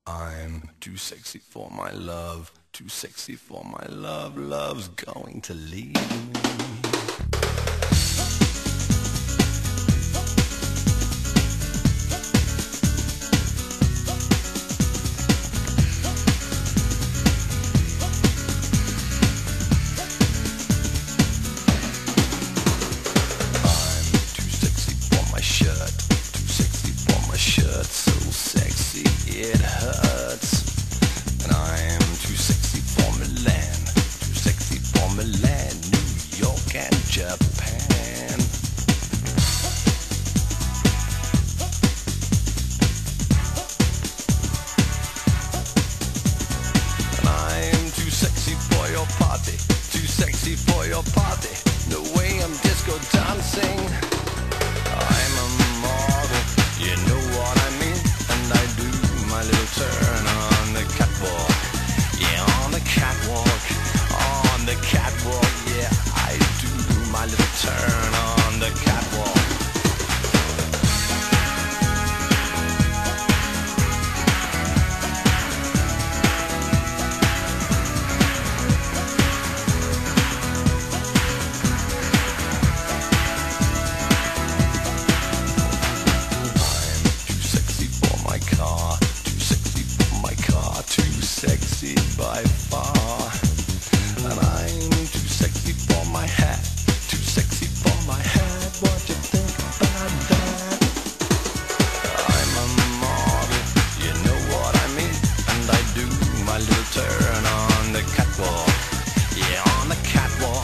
I'm too sexy for my love, too sexy for my love, love's going to leave me. Shirt so sexy it hurts, and I am too sexy for Milan, too sexy for Milan, New York and Japan. And I am too sexy for your party, too sexy for your party, the way I'm disco dancing. I'm a model, you know what I mean, and I do my little turn on the catwalk. Yeah, on the catwalk, on the catwalk. Yeah, I do my little turn on the catwalk. Sexy by far, and I'm too sexy for my hat, too sexy for my hat. What you think about that? I'm a model, you know what I mean, and I do my little turn on the catwalk. Yeah, on the catwalk,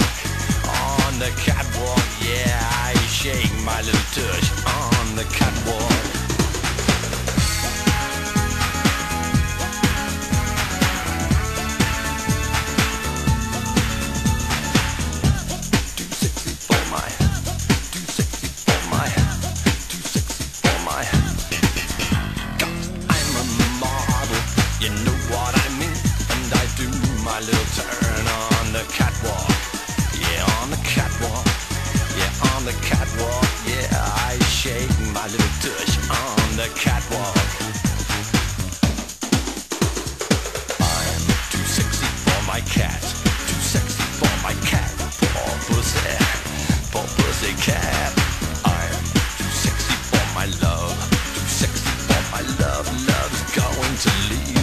on the catwalk. Yeah, I shake my little tush on the catwalk. My little turn on the catwalk. Yeah, on the catwalk. Yeah, on the catwalk. Yeah, I shake my little tush on the catwalk. I'm too sexy for my cat, too sexy for my cat. Poor pussy cat. I'm too sexy for my love, too sexy for my love. Love's going to leave.